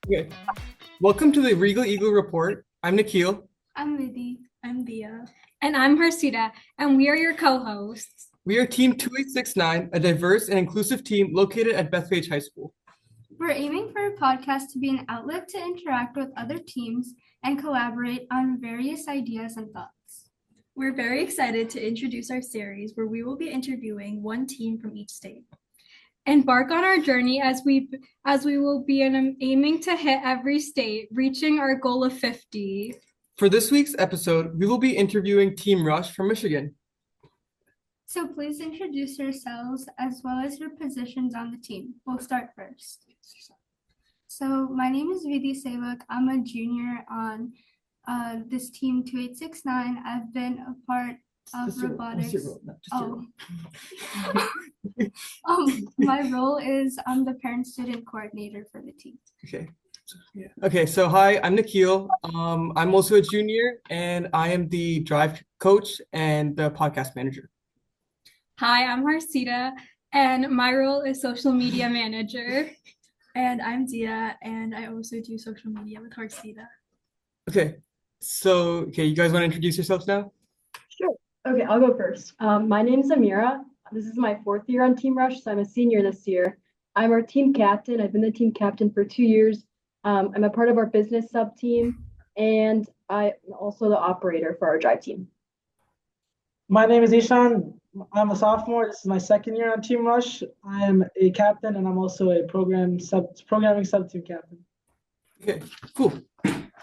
Okay. Welcome to the Regal Eagle Report. I'm Nikhil. I'm Vidhi. I'm Dia. And I'm Harsita, and we are your co-hosts. We are Team 2869, a diverse and inclusive team located at Bethpage High School. We're aiming for a podcast to be an outlet to interact with other teams and collaborate on various ideas and thoughts. We're very excited to introduce our series where we will be interviewing one team from each state. Embark on our journey as we will be aiming to hit every state, reaching our goal of 50. For this week's episode, we will be interviewing Team Rush from Michigan. So please introduce yourselves as well as your positions on the team. We'll start first. So my name is Vidhi Sevak. I'm a junior on this team 2869. I've been a part of robotics. My role is I'm the parent-student coordinator for the team. Okay, so hi, I'm Nikhil. I'm also a junior, and I am the drive coach and the podcast manager. Hi, I'm Harsita, and my role is social media manager. And I'm Dia, and I also do social media with Harsita. Okay, you guys want to introduce yourselves now? Sure. Okay, I'll go first. My name is Amira. This is my fourth year on Team Rush, so I'm a senior this year. I'm our team captain. I've been the team captain for 2 years. I'm a part of our business sub team, and I'm also the operator for our drive team. My name is Ishan. I'm a sophomore. This is my second year on Team Rush. I am a captain, and I'm also a programming sub team captain. Okay, cool.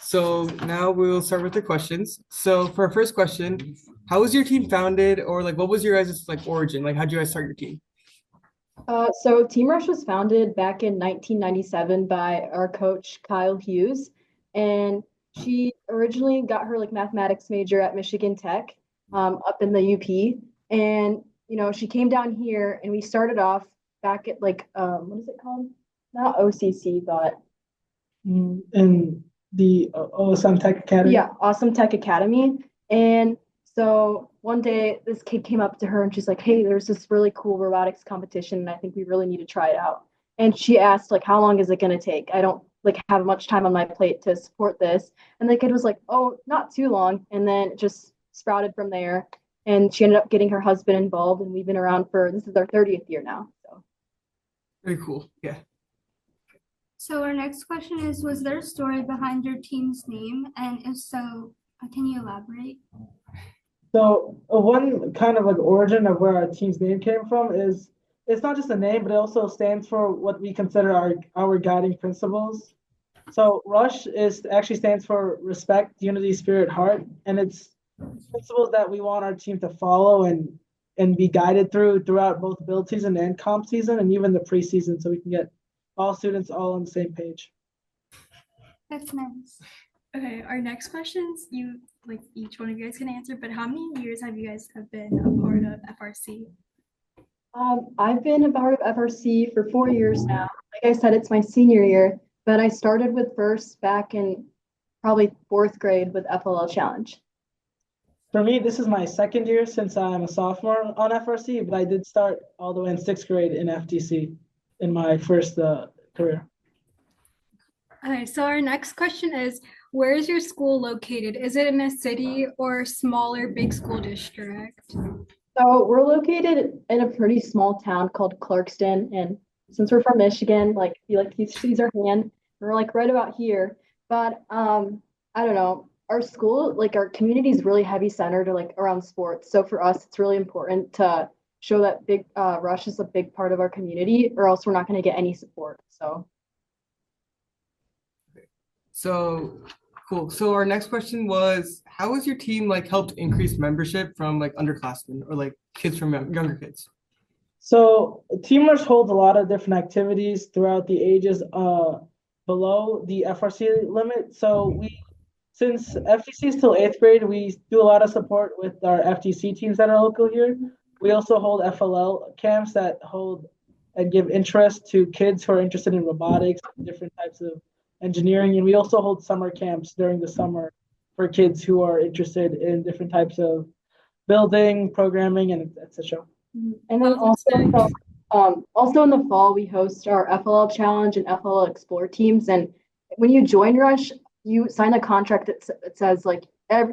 So now we'll start with the questions. So for our first question, how was your team founded, or what was your guys' origin? How did you guys start your team? So Team Rush was founded back in 1997 by our coach Kyle Hughes, and she originally got her mathematics major at Michigan Tech, up in the UP, and she came down here, and we started off back at what is it called? Not OCC, but in the Awesome Tech Academy. Yeah, Awesome Tech Academy. And so one day this kid came up to her and she's like, hey, there's this really cool robotics competition and I think we really need to try it out. And she asked how long is it going to take? I don't have much time on my plate to support this. And the kid was like, oh, not too long. And then it just sprouted from there. And she ended up getting her husband involved, and we've been around this is our 30th year now. So very cool. Yeah. So our next question is, was there a story behind your team's name? And if so, can you elaborate? So one kind of origin of where our team's name came from is it's not just a name, but it also stands for what we consider our guiding principles. So Rush actually stands for respect, unity, spirit, heart, and it's principles that we want our team to follow and be guided throughout both build season and comp season and even the preseason, so we can get all students all on the same page. That's nice. Okay, our next questions, each one of you guys can answer, but how many years have you guys been a part of FRC? I've been a part of FRC for 4 years now. Like I said, it's my senior year, but I started with First back in probably 4th grade with FLL Challenge. For me, this is my second year since I'm a sophomore on FRC, but I did start all the way in 6th grade in FTC in my first career. Okay, so our next question is, where is your school located? Is it in a city or a smaller big school district? So we're located in a pretty small town called Clarkston, and since we're from Michigan, he sees our hand, we're right about here. But I don't know. Our school, our community is really heavy centered around sports. So for us, it's really important to show that big Rush is a big part of our community, or else we're not going to get any support. So cool. So our next question was, how has your team helped increase membership from underclassmen or kids from younger kids? So Team Rush holds a lot of different activities throughout the ages below the FRC limit. So since FTC is till 8th grade, we do a lot of support with our FTC teams that are local here. We also hold FLL camps that hold and give interest to kids who are interested in robotics, different types of engineering. And we also hold summer camps during the summer for kids who are interested in different types of building, programming, and etc. And then also in the fall, we host our FLL Challenge and FLL Explore teams, and when you join Rush, you sign a contract that says like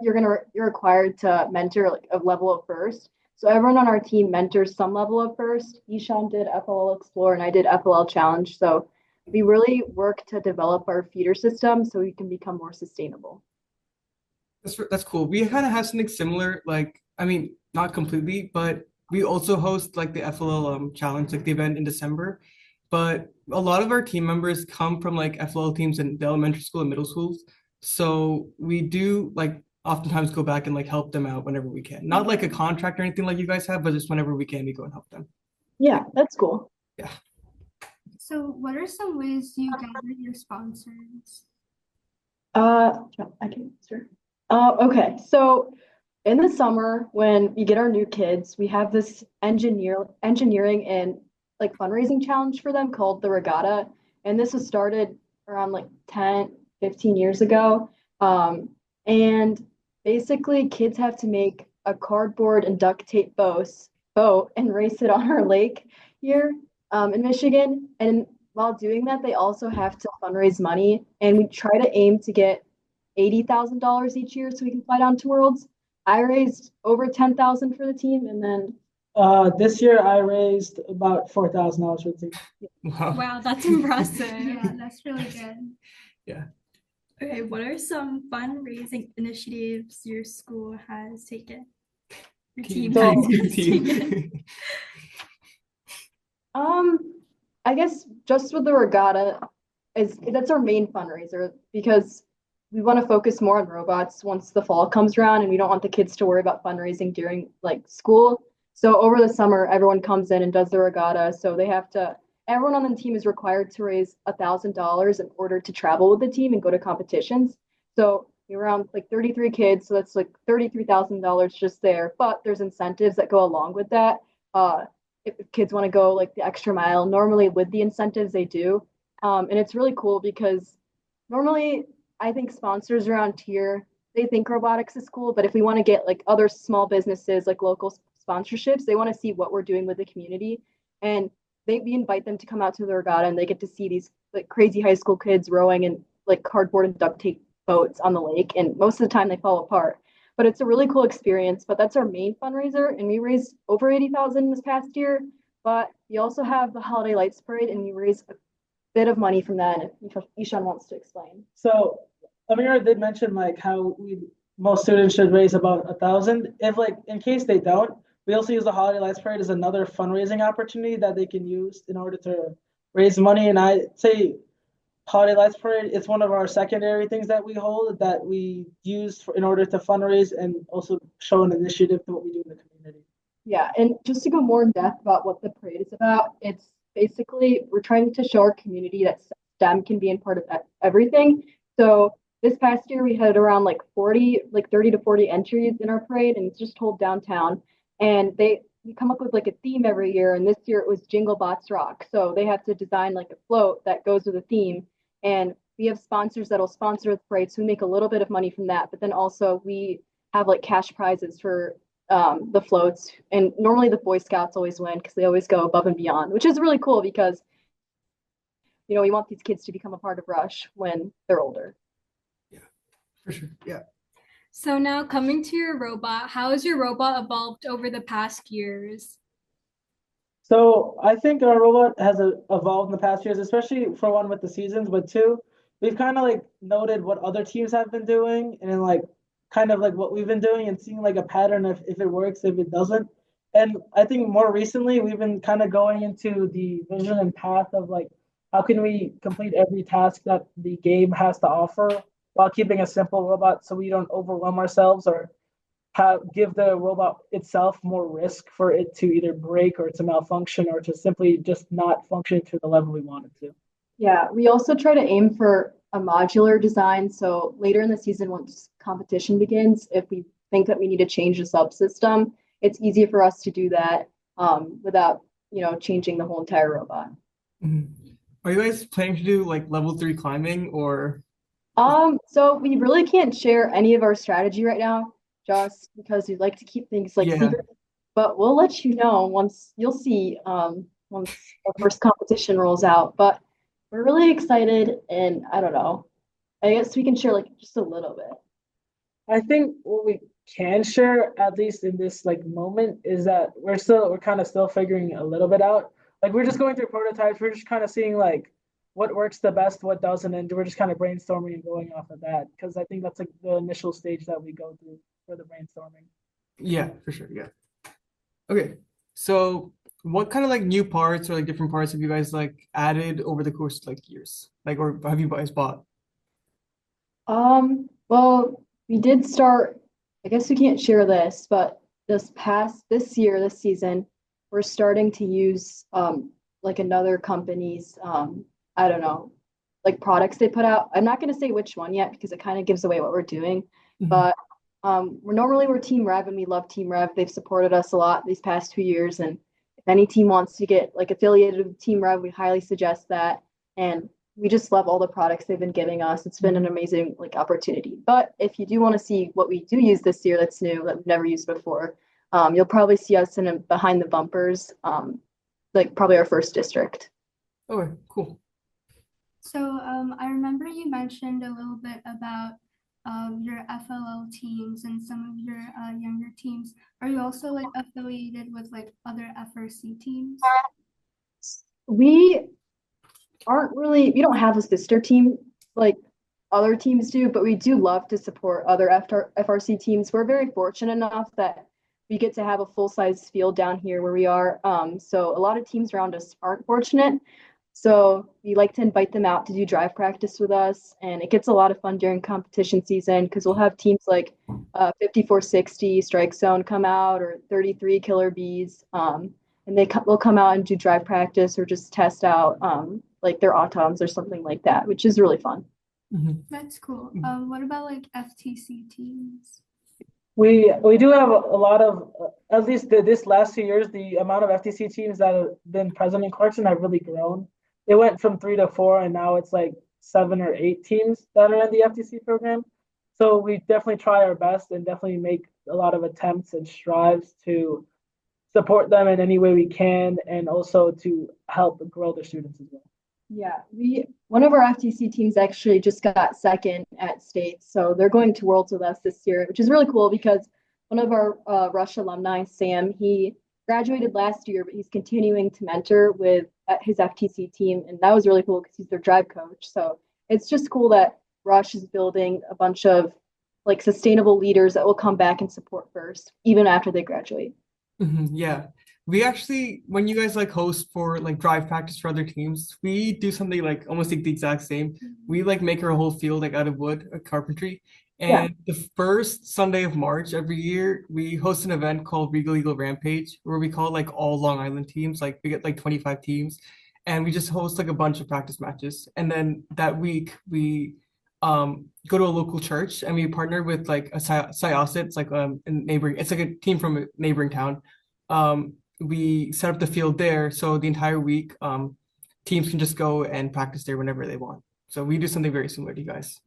you're required to mentor like a level of first. So everyone on our team mentors some level of first. Ishan did FLL Explore and I did FLL Challenge. So we really work to develop our feeder system so we can become more sustainable. That's cool. We kind of have something similar. Like, I mean, not completely, but we also host like the FLL challenge, like the event in December. But a lot of our team members come from like FLL teams in the elementary school and middle schools. So we do like oftentimes go back and like help them out whenever we can. Not like a contract or anything like you guys have, but just whenever we can, we go and help them. Yeah, that's cool. Yeah. So what are some ways you gather your sponsors? I can answer. Okay, so in the summer when we get our new kids, we have this engineering and like fundraising challenge for them called the Regatta. And this was started around like 10, 15 years ago. And basically kids have to make a cardboard and duct tape boat and race it on our lake here in Michigan. And while doing that, they also have to fundraise money. And we try to aim to get $80,000 each year so we can fly down to Worlds. I raised over 10,000 for the team, and then This year I raised about $4,000 for the team. Wow. Wow, that's impressive. Yeah, that's really good. Yeah. Okay, what are some fundraising initiatives your school has taken? Your team So- has Team. taken? I guess just with the regatta that's our main fundraiser because we want to focus more on robots once the fall comes around and we don't want the kids to worry about fundraising during like school. So over the summer, everyone comes in and does the regatta. So everyone on the team is required to raise $1,000 in order to travel with the team and go to competitions. So we're around like 33 kids, so that's like $33,000 just there. But there's incentives that go along with that. If kids want to go like the extra mile, normally with the incentives they do. And it's really cool because normally I think sponsors around here, they think robotics is cool, but if we want to get like other small businesses, like local sponsorships, they want to see what we're doing with the community. And we invite them to come out to the regatta and they get to see these like crazy high school kids rowing in like cardboard and duct tape boats on the lake. And most of the time they fall apart. But it's a really cool experience. But that's our main fundraiser. And we raised over 80,000 this past year. But we also have the Holiday Lights Parade and we raise a bit of money from that. If Ishan wants to explain. So Amira did mention like how most students should raise about 1,000. If like in case they don't, we also use the Holiday Lights Parade as another fundraising opportunity that they can use in order to raise money. And I say Holiday Lights Parade, it's one of our secondary things that we hold that we use in order to fundraise and also show an initiative to what we do in the community. Yeah, and just to go more in depth about what the parade is about, it's basically we're trying to show our community that STEM can be in part of everything. So this past year we had around like 30 to 40 entries in our parade, and it's just hold downtown. And we come up with like a theme every year, and this year it was Jingle Bots Rock. So they have to design like a float that goes with a theme, and we have sponsors that'll sponsor the parade, so we make a little bit of money from that. But then also we have like cash prizes for the floats, and normally the Boy Scouts always win because they always go above and beyond, which is really cool because we want these kids to become a part of Rush when they're older. Yeah, for sure. Yeah. So now coming to your robot, how has your robot evolved over the past years? So I think our robot has evolved in the past years, especially for one with the seasons, but two, we've kind of like noted what other teams have been doing and then like kind of like what we've been doing and seeing like a pattern if it works, if it doesn't. And I think more recently we've been kind of going into the vision and path of like how can we complete every task that the game has to offer while keeping a simple robot so we don't overwhelm ourselves or give the robot itself more risk for it to either break or to malfunction or to simply just not function to the level we want it to. Yeah, we also try to aim for a modular design. So later in the season, once competition begins, if we think that we need to change the subsystem, it's easy for us to do that without, changing the whole entire robot. Mhm. Are you guys planning to do like level 3 climbing or? So we really can't share any of our strategy right now, just because we'd like to keep things like Yeah. secret. But we'll let you know once you'll see once our first competition rolls out. But we're really excited, and I don't know. I guess we can share like just a little bit. I think what we can share, at least in this like moment, is that we're kind of still figuring a little bit out. Like we're just going through prototypes. We're just kind of seeing like what works the best, what doesn't, and we're just kind of brainstorming and going off of that. Because I think that's like the initial stage that we go through for the brainstorming. Yeah, for sure. Yeah. Okay. So what kind of like new parts or like different parts have you guys like added over the course of like years? Like, or have you guys bought? Well, we did start, I guess we can't share this, but this year, this season, we're starting to use like another company's I don't know, like products they put out. I'm not gonna say which one yet because it kind of gives away what we're doing. Mhm. But we're Team Rev and we love Team Rev. They've supported us a lot these past 2 years. And if any team wants to get like affiliated with Team Rev, we highly suggest that. And we just love all the products they've been giving us. It's been an amazing like opportunity. But if you do want to see what we do use this year that's new that we've never used before, you'll probably see us in a, behind the bumpers, like probably our first district. Okay, cool. So I remember you mentioned a little bit about your FLL teams and some of your younger teams. Are you also like affiliated with like other FRC teams? We we don't have a sister team like other teams do, but we do love to support other FRC teams. We're very fortunate enough that we get to have a full-size field down here where we are. So a lot of teams around us aren't fortunate. So we like to invite them out to do drive practice with us, and it gets a lot of fun during competition season because we'll have teams like 5460 Strike Zone come out or 33 Killer Bees, and they'll come out and do drive practice or just test out like their automs or something like that, which is really fun. Mhm. That's cool. Mhm. What about like FTC teams? We do have a lot of at least this last 2 years, the amount of FTC teams that have been present in Clarkson have really grown. It went from 3 to 4, and now it's like 7 or 8 teams that are in the FTC program. So we definitely try our best and definitely make a lot of attempts and strives to support them in any way we can, and also to help grow their students as well. Yeah, we one of our FTC teams actually just got second at states, so they're going to Worlds with us this year, which is really cool because one of our Rush alumni, Sam, he graduated last year, but he's continuing to mentor with his FTC team, and that was really cool because he's their drive coach. So it's just cool that Rush is building a bunch of like sustainable leaders that will come back and support first, even after they graduate. Yeah. We actually, when you guys like host for like drive practice for other teams, we do something like almost like the exact same. We like make our whole field like out of wood, carpentry. Yeah. And the first Sunday of March every year, we host an event called Regal Eagle Rampage, where we call like all Long Island teams, like we get like 25 teams, and we just host like a bunch of practice matches. And then that week we go to a local church and we partner with like a Syosset, it's like in neighboring, it's like a team from a neighboring town. We set up the field there so the entire week teams can just go and practice there whenever they want. So we do something very similar to you guys.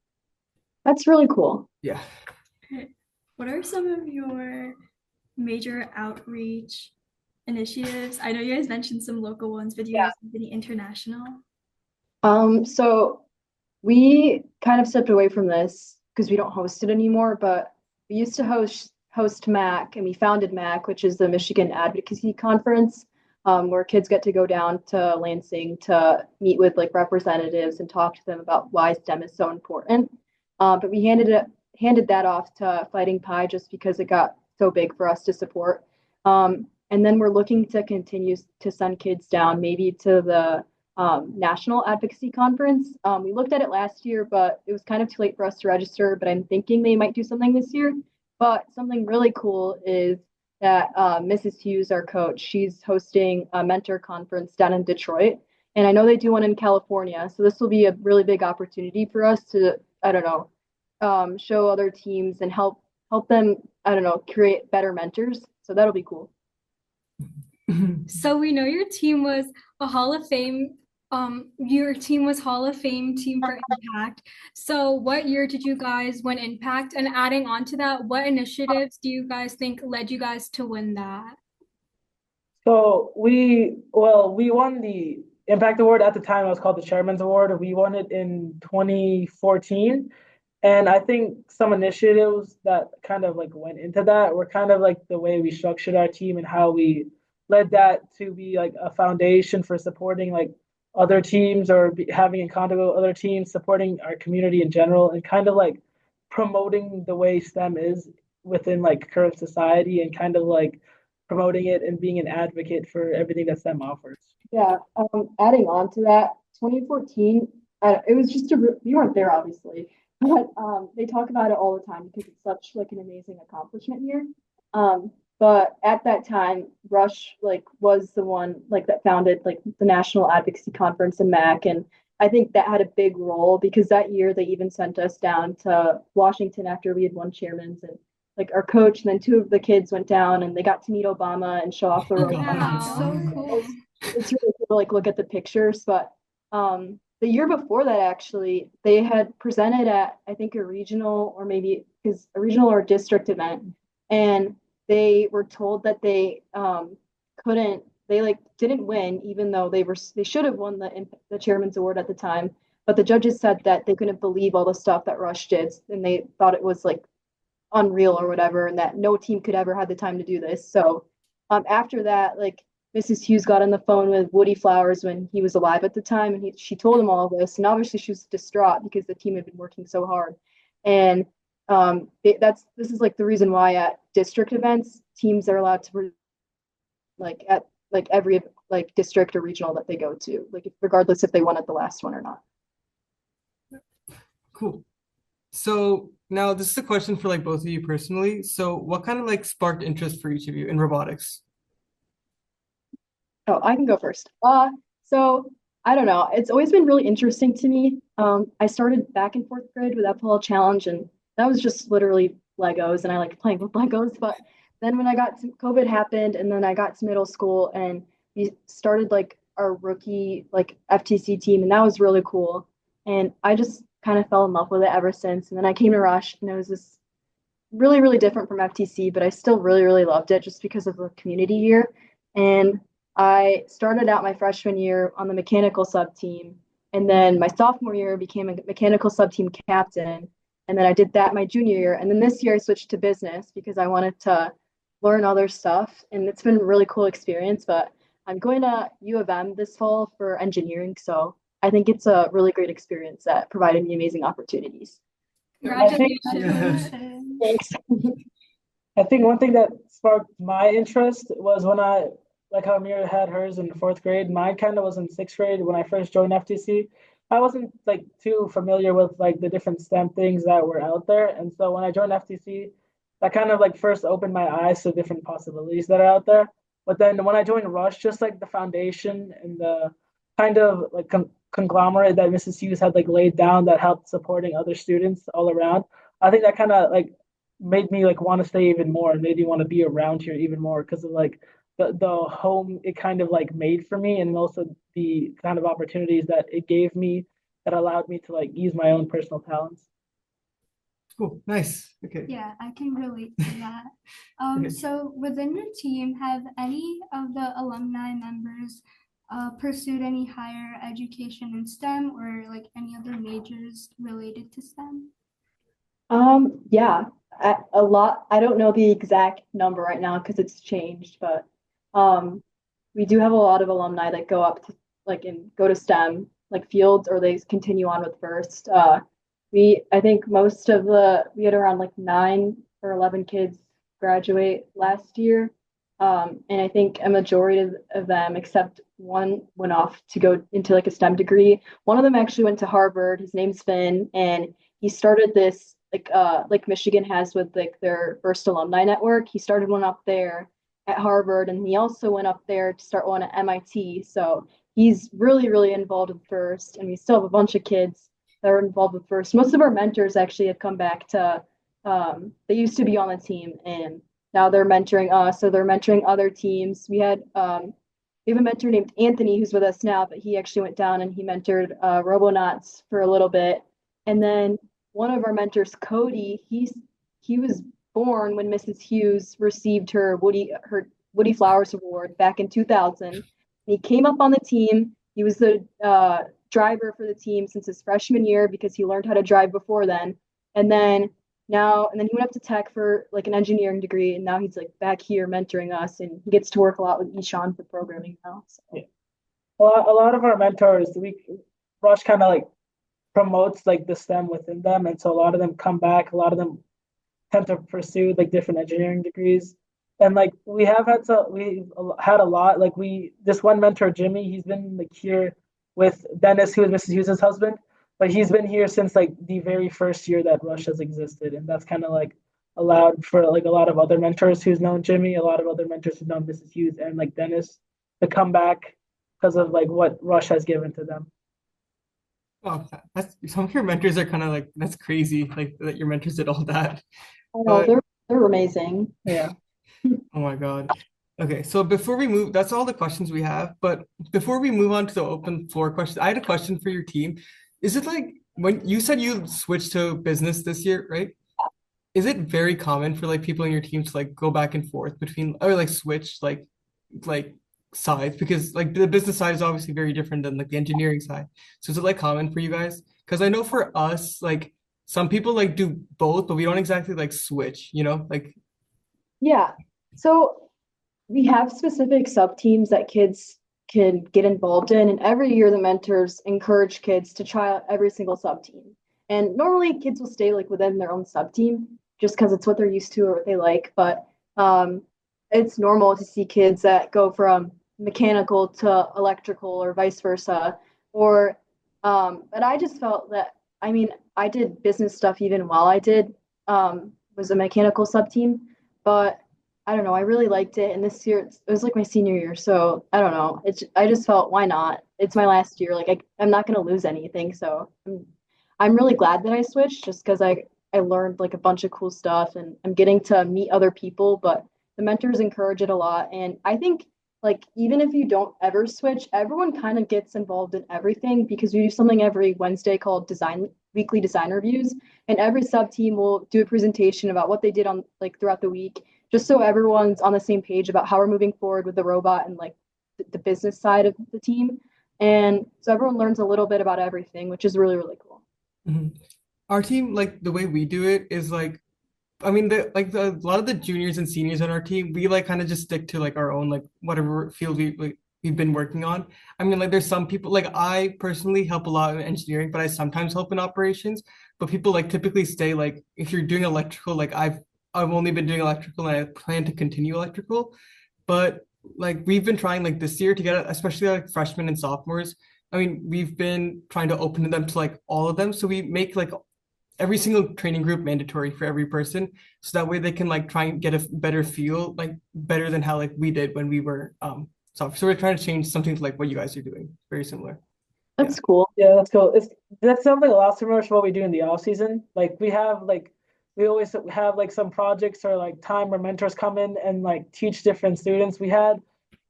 That's really cool. Yeah. What are some of your major outreach initiatives? I know you guys mentioned some local ones, but do you guys have any international? So we kind of stepped away from this because we don't host it anymore, but we used to host MAC and we founded MAC, which is the Michigan Advocacy Conference, where kids get to go down to Lansing to meet with like representatives and talk to them about why STEM is so important. But we handed that off to Fighting Pie just because it got so big for us to support. And then we're looking to continue to send kids down, maybe to the National Advocacy Conference. We looked at it last year, but it was kind of too late for us to register. But I'm thinking they might do something this year. But something really cool is that Mrs. Hughes, our coach, she's hosting a mentor conference down in Detroit. And I know they do one in California. So this will be a really big opportunity for us to, I don't know, show other teams and help them, I don't know, create better mentors. So that'll be cool. So we know your team was a Hall of Fame. Your team was Hall of Fame team for Impact. So what year did you guys win Impact? And adding on to that, what initiatives do you guys think led you guys to win that? So we won the Impact Award. At the time, it was called the Chairman's Award. We won it in 2014. And I think some initiatives that kind of like went into that were kind of like the way we structured our team and how we led that to be like a foundation for supporting like other teams or having in contact with other teams, supporting our community in general, and kind of like promoting the way STEM is within like current society and kind of like promoting it and being an advocate for everything that STEM offers. Yeah, adding on to that, 2014, it was just we weren't there obviously, but they talk about it all the time because it's such like an amazing accomplishment here. But at that time, Rush like was the one like that founded like the National Advocacy Conference in MAC, and I think that had a big role because that year they even sent us down to Washington after we had won chairman's and like our coach, and then two of the kids went down and they got to meet Obama and show off the Oh, robot. God. So cool. It's really cool to like look at the pictures, but the year before that actually they had presented at I think a regional or maybe because a regional or district event, and they were told that they couldn't they like didn't win even though they should have won the chairman's award at the time, but the judges said that they couldn't believe all the stuff that Rush did and they thought it was like unreal or whatever, and that no team could ever have the time to do this. So after that, like Mrs. Hughes got on the phone with Woody Flowers when he was alive at the time, and she told him all of this. And obviously, she was distraught because the team had been working so hard. And this is like the reason why at district events, teams are allowed to like at like every like district or regional that they go to, like regardless if they won at the last one or not. Cool. So now this is a question for like both of you personally. So what kind of like sparked interest for each of you in robotics? Oh, I can go first. So I don't know. It's always been really interesting to me. I started back in fourth grade with FLL Challenge, and that was just literally Legos, and I like playing with Legos. But then when I got to COVID happened, and then I got to middle school, and we started like our rookie like FTC team, and that was really cool. And I just kind of fell in love with it ever since. And then I came to Rush, and it was this really, really different from FTC, but I still really, really loved it just because of the community here. And I started out my freshman year on the mechanical sub team, and then my sophomore year became a mechanical sub team captain. And then I did that my junior year. And then this year I switched to business because I wanted to learn other stuff. And it's been a really cool experience. But I'm going to U of M this fall for engineering. So I think it's a really great experience that provided me amazing opportunities. I think Thanks. I think one thing that sparked my interest was when I, like how Amira had hers in fourth grade, mine kind of was in sixth grade when I first joined FTC. I wasn't like too familiar with like the different STEM things that were out there. And so when I joined FTC, that kind of like first opened my eyes to different possibilities that are out there. But then when I joined Rush, just like the foundation and the kind of like conglomerate that Mrs. Hughes had like laid down that helped supporting other students all around, I think that kind of like made me like want to stay even more and made me want to be around here even more because of like the home it kind of like made for me and also the kind of opportunities that it gave me that allowed me to like use my own personal talents. Cool. Nice. Okay. Yeah, I can relate to that. Okay. So within your team, have any of the alumni members pursued any higher education in STEM or like any other majors related to STEM? Yeah, a lot. I don't know the exact number right now because it's changed, but we do have a lot of alumni that go up to like and go to STEM like fields or they continue on with first. I think most of we had around like 9 or 11 kids graduate last year. And I think a majority of them, except one, went off to go into like a STEM degree. One of them actually went to Harvard. His name's Finn, and he started this like Michigan has with like their first alumni network. He started one up there at Harvard, and he also went up there to start one at MIT. So he's really, really involved with FIRST, and we still have a bunch of kids that are involved with FIRST. Most of our mentors actually have come back to. They used to be on the team, and now they're mentoring us, so they're mentoring other teams. We have a mentor named Anthony who's with us now, but he actually went down and he mentored Robonauts for a little bit. And then one of our mentors, Cody, he was born when Mrs. Hughes received her Woody Flowers Award back in 2000. He came up on the team He was the driver for the team since his freshman year because he learned how to drive before then. And then and then he went up to tech for like an engineering degree, and now he's like back here mentoring us, and he gets to work a lot with Ishan for programming now. So. Yeah. A lot of our mentors, Rush kind of like promotes like the STEM within them, and so a lot of them come back. A lot of them tend to pursue like different engineering degrees, and like we had a lot like we this one mentor Jimmy, he's been like here with Dennis, who is Mrs. Hughes' husband, but he's been here since like the very first year that Rush has existed, and that's kind of like allowed for like a lot of other mentors who's known Jimmy, a lot of other mentors who've known Mrs. Hughes and like Dennis to come back because of like what Rush has given to them. Oh, that's some of your mentors are kind of like that's crazy, like that your mentors did all that. I know But they're amazing. Yeah. oh my God. Okay, so before we move, that's all the questions we have. But before we move on to the open floor questions, I had a question for your team. Is it like when you said you switched to business this year, right? Is it very common for like people in your team to like go back and forth between or like switch like sides? Because like the business side is obviously very different than like the engineering side. So is it like common for you guys? Because I know for us, like some people like do both, but we don't exactly like switch, you know? Like Yeah. So we have specific sub teams that kids can get involved in, and every year the mentors encourage kids to try out every single sub team. And normally kids will stay like within their own sub team just because it's what they're used to or what they like. But um, it's normal to see kids that go from mechanical to electrical or vice versa. Or but I just felt that I mean I did business stuff even while I did was a mechanical sub team, but I don't know. I really liked it, and this year it was like my senior year, so I don't know. I just felt why not? It's my last year. Like I'm not gonna lose anything, so I'm really glad that I switched just because I learned like a bunch of cool stuff, and I'm getting to meet other people. But the mentors encourage it a lot, and I think like even if you don't ever switch, everyone kind of gets involved in everything because we do something every Wednesday called design weekly design reviews, and every sub team will do a presentation about what they did on like throughout the week just so everyone's on the same page about how we're moving forward with the robot and like the business side of the team. And so everyone learns a little bit about everything, which is really, really cool. mhm. Our team, like the way we do it is like I mean, a lot of the juniors and seniors on our team, we like kind of just stick to like our own like whatever field we've been working on. I mean, like there's some people like I personally help a lot in engineering, but I sometimes help in operations. But people like typically stay like if you're doing electrical, like I've only been doing electrical and I plan to continue electrical. But like we've been trying like this year to get especially like freshmen and sophomores. I mean, we've been trying to open them to like all of them. So we make like every single training group mandatory for every person so that way they can like try and get a better feel like better than how like we did when we were so we're trying to change something to like what you guys are doing very similar. Yeah. That's cool. Yeah, that's cool. That sounds like a lot similar to what we do in the off season. Like we always have like some projects or like time where mentors come in and like teach different students. We had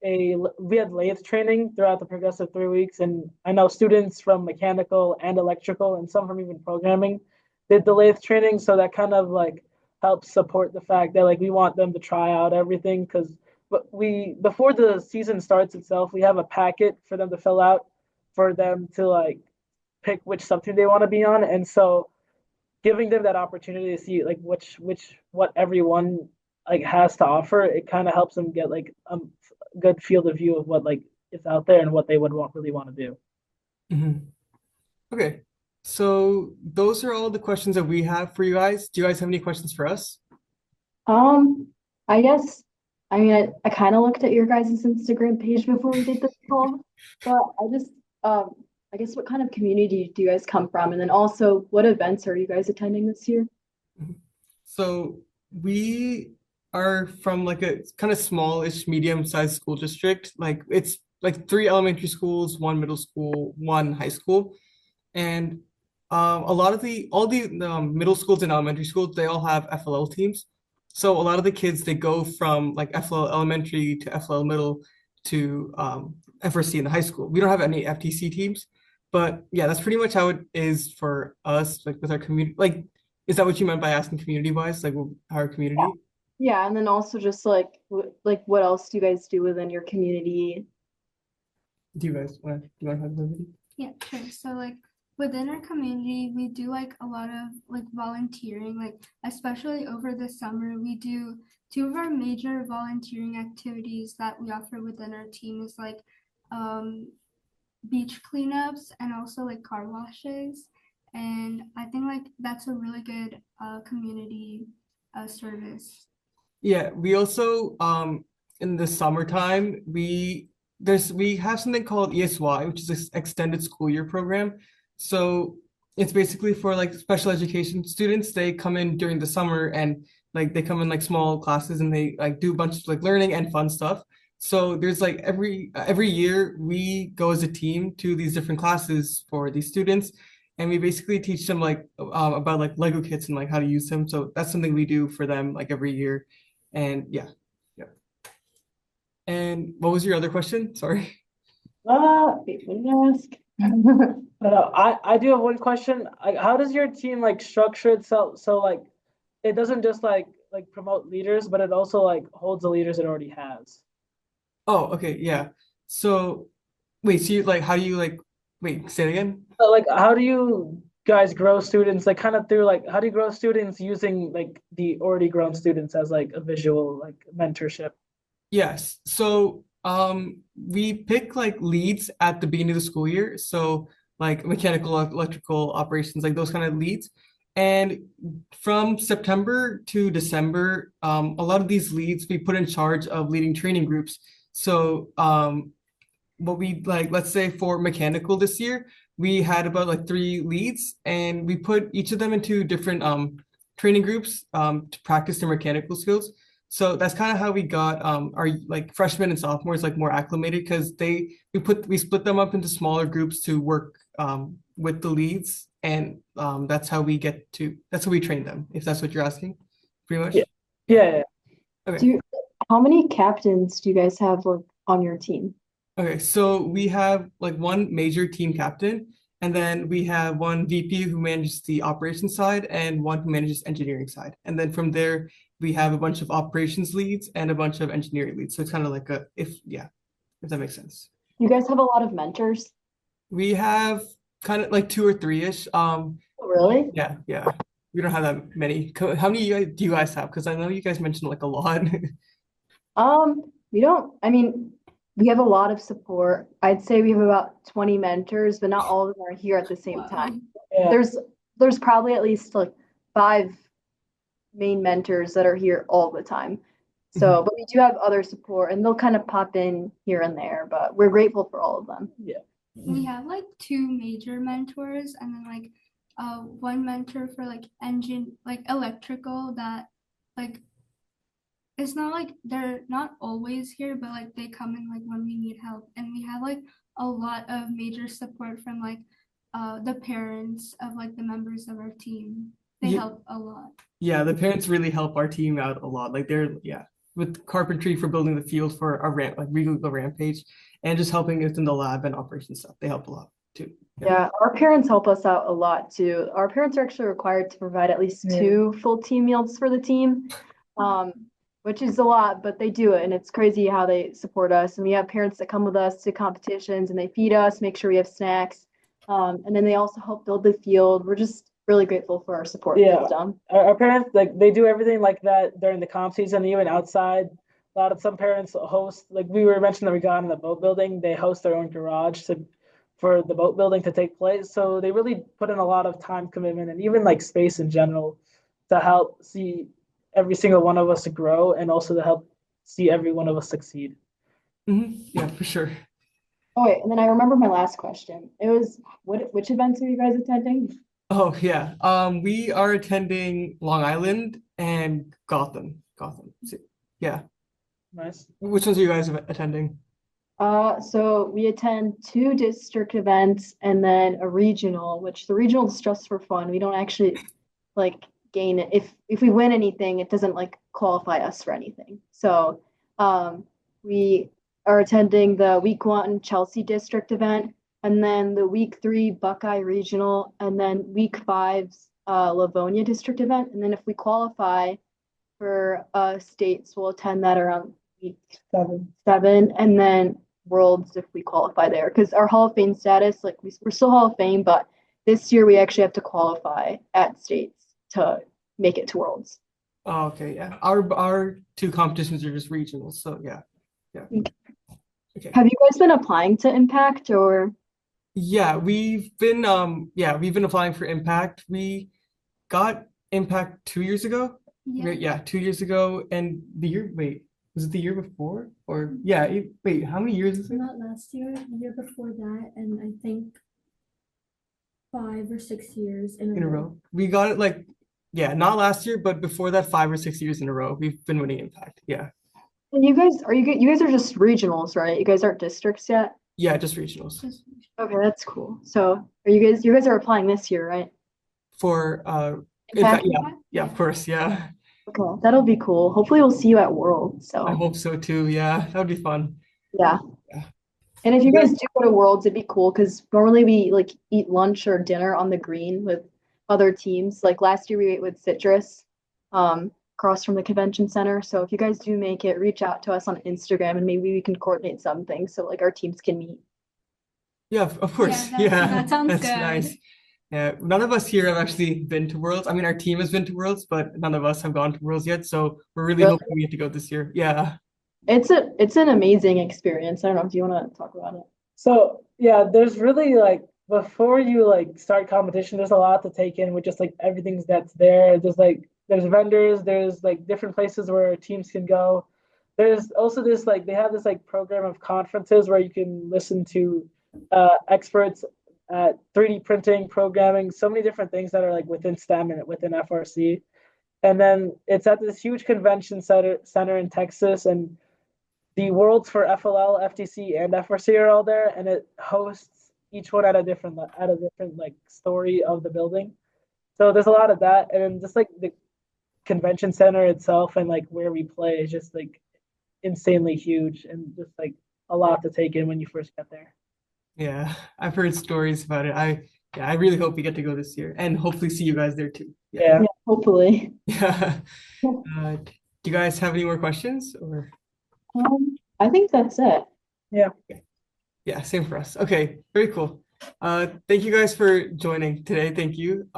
lathe training throughout the progressive 3 weeks, and I know students from mechanical and electrical and some from even programming did the lathe training. So that kind of like helps support the fact that like we want them to try out everything because but we before the season starts itself, we have a packet for them to fill out for them to like pick which subteam they want to be on, and so giving them that opportunity to see like which what everyone like has to offer, it kind of helps them get like a good field of view of what like is out there and what they would really want to do. Mhm. Okay, so those are all the questions that we have for you guys. Do you guys have any questions for us? Um, I guess, I mean, I kind of looked at your guys' Instagram page before we did this call, but um, I guess what kind of community do you guys come from? And then also, what events are you guys attending this year? Mhm. So we are from like a kind of smallish, medium-sized school district. Like it's like three elementary schools, one middle school, one high school, and a lot of the all the middle schools and elementary schools they all have FLL teams. So a lot of the kids they go from like FLL elementary to FLL middle to FRC in the high school. We don't have any FTC teams, but yeah, that's pretty much how it is for us. Like with our community, like is that what you meant by asking community wise? Like our community? Yeah, and then also just like like what else do you guys do within your community? do you want to talk about it? Yeah, sure. So like within our community, we do like a lot of like volunteering, like especially over the summer, we do two of our major volunteering activities that we offer within our team is like um beach cleanups and also like car washes. And I think like that's a really good community service. Yeah, we also in the summertime we have something called ESY, which is an extended school year program. So it's basically for like special education students. They come in during the summer and like they come in like small classes and they like do a bunch of like learning and fun stuff. So there's like every year we go as a team to these different classes for these students, and we basically teach them like about like Lego kits and like how to use them. So that's something we do for them like every year. And yeah, yeah. And what was your other question? Sorry. Wait, what did I ask? I do have one question. Like, how does your team like structure itself so like it doesn't just like promote leaders, but it also like holds the leaders it already has? Oh, okay, yeah. So wait, so you like how do you like wait, say it again? So like, how do you guys grow students? Like, kind of through like, how do you grow students using like the already grown students as like a visual like mentorship? Yes. So we pick like leads at the beginning of the school year. So like mechanical, electrical operations, like those kind of leads. And from September to December, a lot of these leads we put in charge of leading training groups. So what we like, let's say for mechanical this year, we had about like three leads, and we put each of them into different training groups to practice their mechanical skills. So that's kind of how we got our like freshmen and sophomores like more acclimated, because we split them up into smaller groups to work with the leads, and that's how we train them, if that's what you're asking, pretty Yeah, much. Yeah. yeah, yeah. Okay. Do you, how many captains do you guys have like on your team? Okay, so we have like one major team captain, and then we have one VP who manages the operations side and one who manages engineering side. And then from there, we have a bunch of operations leads and a bunch of engineering leads. So it's kind of like if that makes sense. You guys have a lot of mentors? We have kind of like two or three-ish. Oh, really? Yeah, yeah. We don't have that many. How many do you guys have? Because I know you guys mentioned like a lot. We don't, I mean, we have a lot of support. I'd say we have about 20 mentors, but not all of them are here at the same Wow. time. Yeah. There's probably at least like five main mentors that are here all the time. So, but we do have other support and they'll kind of pop in here and there, but we're grateful for all of them. Yeah. We have like two major mentors and then like one mentor for like engine like electrical that like it's not like they're not always here, but like they come in like when we need help. And we have like a lot of major support from like the parents of like the members of our team. They Yeah. help a lot. Yeah, the parents really help our team out a lot. Like they're yeah, with carpentry for building the field for our ramp, like Regal Eagle Rampage, and just helping us in the lab and operation stuff. They help a lot too. Yeah. Yeah, our parents help us out a lot too. Our parents are actually required to provide at least Yeah. 2 full team meals for the team, um, which is a lot, but they do it, and it's crazy how they support us. And we have parents that come with us to competitions, and they feed us, make sure we have snacks, and then they also help build the field. We're just really grateful for our support Yeah. system. Our parents like they do everything like that during the comp season, even outside. A lot of some parents host, like we were mentioning that we got in the boat building, they host their own garage for the boat building to take place. So they really put in a lot of time commitment and even like space in general to help see every single one of us grow and also to help see every one of us succeed. Yeah, for sure. Oh wait, and then I remember my last question. It was which events are you guys attending? Oh yeah. We are attending Long Island and Gotham. Gotham. So, yeah. Nice. Which ones are you guys attending? So we attend 2 district events and then a regional, which the regional is just for fun. We don't actually like gain it. If we win anything, it doesn't like qualify us for anything. So we are attending the week 1 Chelsea district event, and then the week 3 Buckeye regional, and then week 5's Livonia district event. And then if we qualify for states, we'll attend that around week 7, and then Worlds if we qualify there. Because our Hall of Fame status, like we're still Hall of Fame, but this year we actually have to qualify at states to make it to Worlds. Oh, okay, yeah. Our two competitions are just regionals, so yeah. Okay. Have you guys been applying to Impact or? Yeah, we've been applying for Impact. We got Impact 2 years ago. Yeah. Yeah, 2 years ago. And was it the year before? Or yeah, wait, how many years is it? Not last year, the year before that, and I think 5 or 6 years in In a row. We got it like, yeah, not last year, but before that, 5 or 6 years in a row. We've been winning Impact. Yeah. And you guys are just regionals, right? You guys aren't districts yet? Yeah, just regionals. Okay, that's cool. So are you guys are applying this year, right? For Impact? yeah, of course, yeah. Okay, that'll be cool. Hopefully we'll see you at Worlds. I So hope so too. Yeah, that would be fun. yeah. Yeah. And if you Yeah. guys do go to Worlds, it'd be cool because normally we like eat lunch or dinner on the green with other teams. Like last year we ate with Citrus, across from the convention center. So if you guys do make it, reach out to us on Instagram and maybe we can coordinate something so like our teams can meet. Yeah, of course. Yeah, that sounds That's good. nice. Yeah, none of us here have actually been to Worlds. I mean, our team has been to Worlds, but none of us have gone to Worlds yet. So we're really Really? hoping we get to go this year. Yeah. It's an amazing experience. I don't know if you want to talk about it. So yeah, there's really like before you like start competition, there's a lot to take in with just like everything that's there. There's vendors, there's like different places where teams can go. There's also this like they have this like program of conferences where you can listen to experts at 3D printing, programming, so many different things that are like within STEM and within FRC. And then it's at this huge convention center in Texas, and the worlds for FLL, FTC, and FRC are all there, and it hosts each one at a different like story of the building. So there's a lot of that, and then just like the convention center itself and like where we play is just like insanely huge and just like a lot to take in when you first get there. Yeah. I've heard stories about it. I really hope we get to go this year and hopefully see you guys there too. Yeah. Yeah, hopefully. Yeah. Do you guys have any more questions or? I think that's it. Yeah, same for us. Okay, very cool. Thank you guys for joining today. Thank you.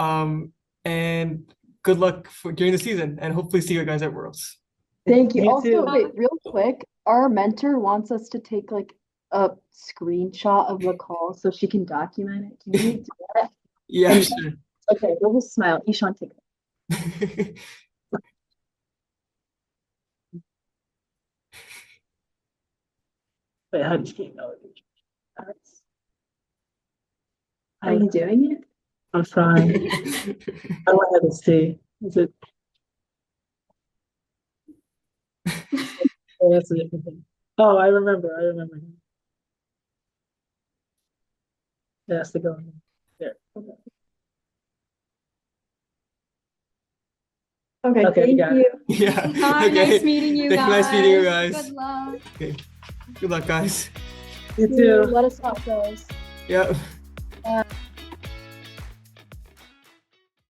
And good luck during the season and hopefully see you guys at Worlds. Thank you. You Also, too. wait, real quick, our mentor wants us to take like a screenshot of the call so she can document it. Can you do that? Yeah, And- sure. Okay, we'll just smile. Ishan, take it. Wait, how do you keep going? Are you doing it? I'm trying. I want to see. Is it? Oh, that's a different thing. Oh, I remember. It has to go in there. Okay. Okay, Okay, thank got you. it. Yeah. Hi, Okay. nice meeting you Nice meeting you guys. guys. Good luck. Okay. Good luck, guys. You too. Let us know how it goes. Yeah.